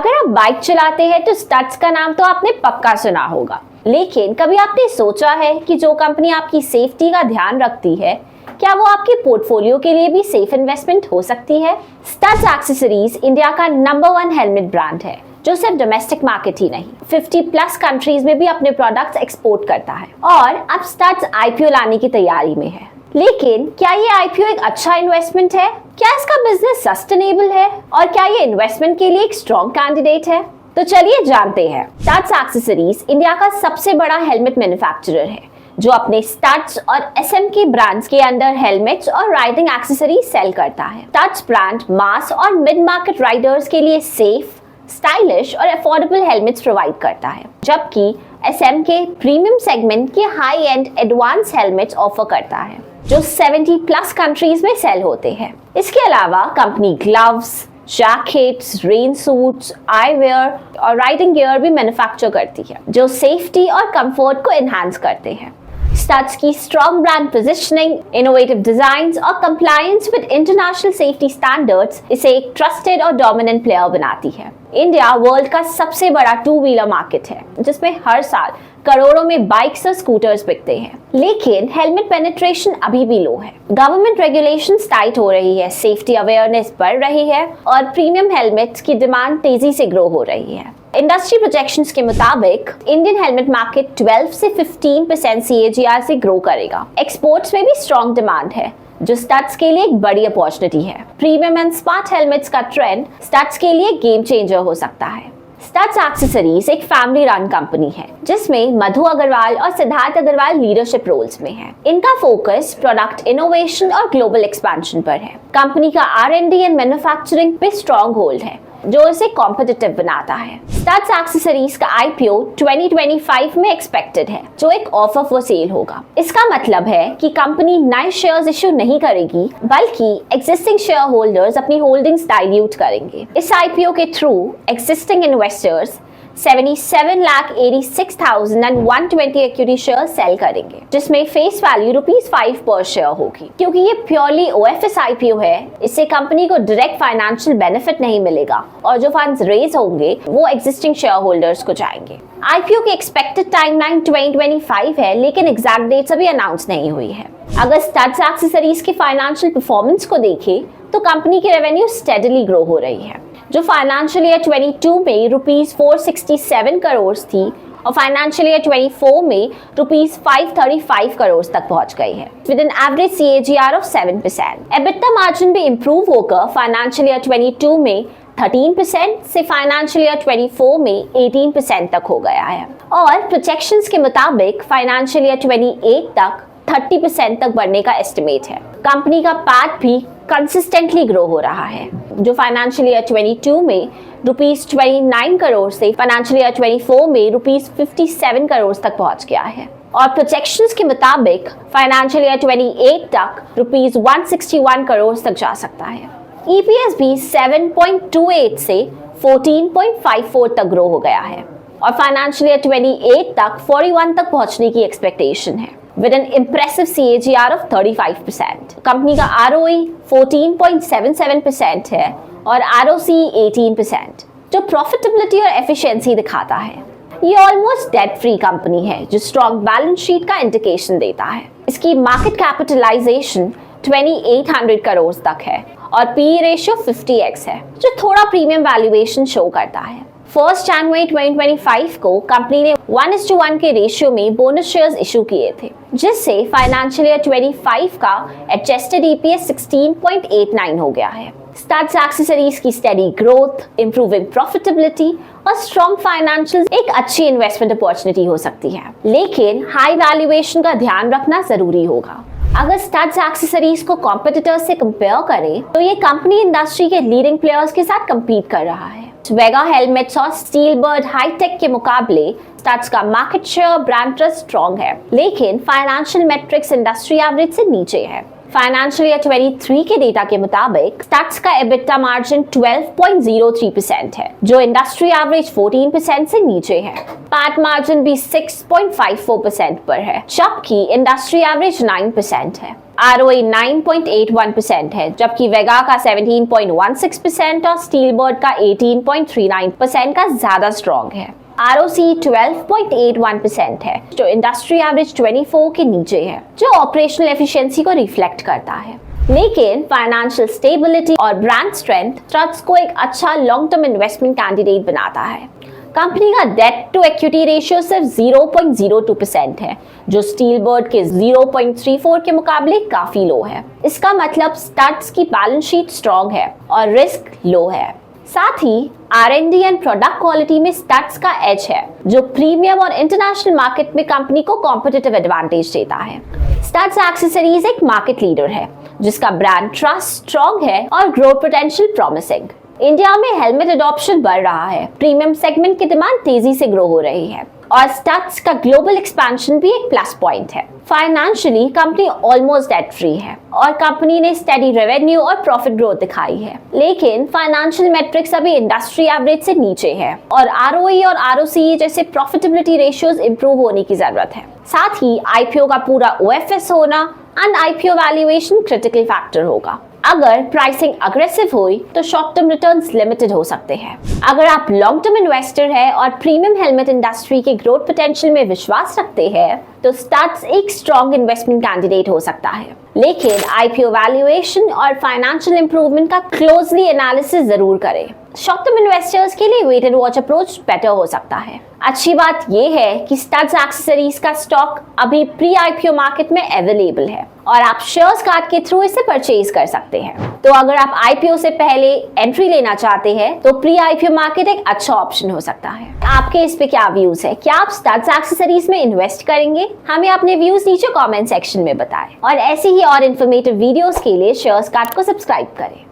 अगर आप बाइक चलाते हैं तो स्टड्स का नाम तो आपने पक्का सुना होगा, लेकिन कभी आपने सोचा है कि जो कंपनी आपकी सेफ्टी का ध्यान रखती है, क्या वो आपके पोर्टफोलियो के लिए भी सेफ इन्वेस्टमेंट हो सकती है? स्टड्स एक्सेसरीज इंडिया का नंबर 1 हेलमेट ब्रांड है, जो सिर्फ डोमेस्टिक मार्केट ही नहीं 50+ कंट्रीज में भी अपने प्रोडक्ट्स एक्सपोर्ट करता है और अब स्टड्स IPO लाने की तैयारी में है। लेकिन क्या ये IPO एक अच्छा इन्वेस्टमेंट है? क्या इसका बिजनेस सस्टेनेबल है? और क्या ये इन्वेस्टमेंट के लिए एक स्ट्रॉन्ग कैंडिडेट है? तो चलिए जानते हैं। स्टड्स एक्सेसरीज इंडिया का सबसे बड़ा हेलमेट मैन्युफैक्चरर है, जो अपने स्टड्स और SMK ब्रांड्स के अंदर हेलमेट्स और राइडिंग एक्सेसरीज सेल करता है। स्टड्स ब्रांड मास और मिड मार्केट राइडर्स के लिए सेफ, स्टाइलिश और अफोर्डेबल हेलमेट्स प्रोवाइड करता है, जबकि SMK प्रीमियम सेगमेंट के high and advance helmets offer करता है, जो 70+ कंट्रीज में सेल होते हैं। इसके अलावा company gloves, jackets, rain suits, eyewear और राइडिंग गियर भी मैन्युफैक्चर करती है, जो सेफ्टी और कंफर्ट को एनहांस करते हैं। स्टड्स की strong brand positioning, innovative designs और compliance with international safety standards इसे एक ट्रस्टेड और डोमिनेंट प्लेयर बनाती है। इंडिया वर्ल्ड का सबसे बड़ा 2 व्हीलर मार्केट है, जिसमें हर साल करोड़ों में बाइक्स और स्कूटर्स बिकते हैं, लेकिन हेलमेट पेनिट्रेशन अभी भी लो है। गवर्नमेंट रेगुलेशंस टाइट हो रही है, सेफ्टी अवेयरनेस बढ़ रही है और प्रीमियम हेलमेट्स की डिमांड तेजी से ग्रो हो रही है। इंडस्ट्री प्रोजेक्शंस के मुताबिक इंडियन हेलमेट मार्केट 12 से 15% CAGR से ग्रो करेगा। एक्सपोर्ट्स में भी स्ट्रॉन्ग डिमांड है, जो स्टड्स के लिए एक बड़ी अपॉर्चुनिटी है। प्रीमियम एंड स्मार्ट हेलमेट्स का ट्रेंड स्टड्स के लिए गेम चेंजर हो सकता है। स्टड्स एक्सेसरीज एक फैमिली रन कंपनी है, जिसमें मधु अग्रवाल और सिद्धार्थ अग्रवाल लीडरशिप रोल्स में हैं। इनका फोकस प्रोडक्ट इनोवेशन और ग्लोबल एक्सपेंशन पर है। कंपनी का R&D एंड मैन्युफैक्चरिंग पे स्ट्रॉन्ग होल्ड है, जो इसे कॉम्पिटिटिव बनाता है। स्टड्स एक्सेसरीज का IPO 2025 में एक्सपेक्टेड है, जो एक ऑफर फॉर सेल होगा। इसका मतलब है कि कंपनी नए शेयर्स इश्यू नहीं करेगी, बल्कि एक्जिस्टिंग शेयर होल्डर्स अपनी होल्डिंग्स डाइल्यूट करेंगे। इस IPO के through existing investors 77,86,120 equity share sale करेंगे, जिसमें फेस वैल्यू ₹5 पर शेयर होगी। क्योंकि ये प्योरली OFS IPO है, इससे कंपनी को डायरेक्ट फाइनेंशियल बेनिफिट नहीं मिलेगा और जो फंड्स रेज होंगे वो एग्जिस्टिंग शेयर होल्डर्स को जाएंगे। IPO की एक्सपेक्टेड टाइमलाइन 2025 है, लेकिन एग्जैक्ट डेट्स अभी अनाउंस नहीं हुई है। अगर स्टड्स एक्सेसरीज की फाइनेंशियल परफॉर्मेंस को देखें तो कंपनी की रेवेन्यू स्टेडली ग्रो हो रही है, जो फाइनेंशियल ईयर 22 में ₹467 करोड़ थी और फाइनेंशियल ईयर 24 में ₹535 करोड़ तक पहुंच गई है, with an average CAGR of 7%। EBITDA margin भी इंप्रूव होकर फाइनेंशियल ईयर 22 में 13% से फाइनेंशियल ईयर 24 में 18% तक हो गया है और प्रोजेक्शंस के मुताबिक फाइनेंशियल ईयर 28 तक 30% तक बढ़ने का एस्टिमेट है। कंपनी का पैट भी कंसिस्टेंटली ग्रो हो रहा है, जो फाइनेंशियल ईयर 22 में ₹29 करोड़ से फाइनेंशियल ईयर 24 में ₹57 करोड़ तक पहुंच गया है और प्रोजेक्शंस के मुताबिक फाइनेंशियल ईयर 28 तक ₹161 करोड़ तक जा सकता है। EPS भी 7.28 से 14.54 तक ग्रो हो गया है और फाइनेंशियल ईयर 28 तक 41 तक पहुंचने की एक्सपेक्टेशन है, with an impressive CAGR of 35%। Company का ROE 14.77% है और ROCE 18%, जो प्रॉफिटेबिलिटी और एफिशिएंसी दिखाता है। ये ऑलमोस्ट डेट फ्री कंपनी है, जो स्ट्रॉन्ग बैलेंस शीट का इंडिकेशन देता है। इसकी मार्केट कैपिटलाइजेशन 2800 करोड़ तक है और PE रेशियो 50x है, जो थोड़ा प्रीमियम वैल्यूएशन शो करता है। 1 जनवरी 2025 को कंपनी ने 1:1 के रेशियो में बोनस शेयर्स इशू किए थे, जिससे फाइनेंशियल ईयर 25 का एडजस्टेड EPS 16.89 हो गया है। स्टड्स एक्सेसरीज की स्टेडी ग्रोथ, इंप्रूविंग प्रॉफिटेबिलिटी और स्ट्रॉन्ग फाइनेंशियल्स एक अच्छी इन्वेस्टमेंट अपॉर्चुनिटी हो सकती है, लेकिन हाई वैल्यूएशन का ध्यान रखना जरूरी होगा। अगर स्टड्स एक्सेसरीज को कॉम्पिटिटर्स से कंपेयर करें तो ये कंपनी इंडस्ट्री के लीडिंग प्लेयर्स के साथ compete कर रहा है। वेगा हेलमेट्स और स्टीलबर्ड हाईटेक के मुकाबले स्टड्स का market share, brand trust strong है, लेकिन फाइनेंशियल मैट्रिक्स इंडस्ट्री एवरेज से नीचे है। फाइनेंशियल ईयर 23 के डेटा के मुताबिक स्टड्स का EBITDA मार्जिन 12.03% है, जो इंडस्ट्री एवरेज 14% से नीचे है। पैट मार्जिन भी 6.54% पर है, जबकि इंडस्ट्री एवरेज 9% है। ROE 9.81% है, जबकि वेगा का 17.16% और स्टील बर्ड का 18.39% का ज्यादा स्ट्रॉन्ग है। ROC 12.81% है, जो इंडस्ट्री एवरेज 24 के नीचे है, जो ऑपरेशनल एफिशिएंसी को रिफ्लेक्ट करता है। लेकिन फाइनेंशियल स्टेबिलिटी और ब्रांड स्ट्रेंथ स्टट्स को एक अच्छा लॉन्ग टर्म इन्वेस्टमेंट कैंडिडेट बनाता है। कंपनी का डेट टू इक्विटी रेशियो सिर्फ 0.02% है, जो स्टील बर्ड के 0.34 के मुकाबले काफी लो है। इसका मतलब स्टट्स की बैलेंस शीट स्ट्रॉन्ग है और रिस्क लो है। साथ ही R&D एंड प्रोडक्ट क्वालिटी में स्टट्स का एज है, जो प्रीमियम और इंटरनेशनल मार्केट में कंपनी को कॉम्पिटिटिव एडवांटेज देता है। स्टट्स एक्सेसरीज एक मार्केट लीडर है, जिसका ब्रांड ट्रस्ट स्ट्रॉन्ग है और ग्रोथ पोटेंशियल प्रॉमिसिंग। इंडिया में हेलमेट एडॉप्शन बढ़ रहा है, प्रीमियम सेगमेंट की डिमांड तेजी से ग्रो हो रही है और स्टट्स का ग्लोबल एक्सपेंशन भी एक प्लस पॉइंट है। Financially company almost debt free है और कंपनी ने स्टेडी रेवेन्यू और प्रॉफिट ग्रोथ दिखाई है, लेकिन फाइनेंशियल मैट्रिक्स अभी इंडस्ट्री एवरेज से नीचे है और ROE और ROCE जैसे प्रॉफिटेबिलिटी रेशियोज इंप्रूव होने की जरूरत है। साथ ही IPO का पूरा OFS होना and IPO valuation critical factor होगा। अगर प्राइसिंग अग्रेसिव हुई तो शॉर्ट टर्म रिटर्न्स लिमिटेड हो सकते हैं। अगर आप लॉन्ग टर्म इन्वेस्टर है और प्रीमियम हेलमेट इंडस्ट्री के ग्रोथ पोटेंशियल में विश्वास रखते हैं, तो स्टट्स एक स्ट्रॉन्ग इन्वेस्टमेंट कैंडिडेट हो सकता है। लेकिन IPO वैल्यूएशन और फाइनेंशियल इंप्रूवमेंट का क्लोजली एनालिसिस जरूर करें। शॉर्ट टर्म इन्वेस्टर्स के लिए wait and watch approach better हो सकता है। अच्छी बात यह है कि स्टट्स एक्सेसरीज का स्टॉक अभी प्री IPO मार्केट में अवेलेबल है और आप शेयर्स कार्ड के थ्रू इसे परचेज कर सकते हैं। तो अगर आप IPO से पहले एंट्री लेना चाहते हैं तो प्री IPO मार्केट एक अच्छा ऑप्शन हो सकता है। आपके इस पे क्या व्यूज है? क्या आप स्टट्स एक्सेसरीज में इन्वेस्ट करेंगे? हमें अपने व्यूज नीचे कमेंट सेक्शन में बताएं और ऐसे ही और इन्फॉर्मेटिव वीडियोस के लिए शेयर्स कार्ड को सब्सक्राइब करें।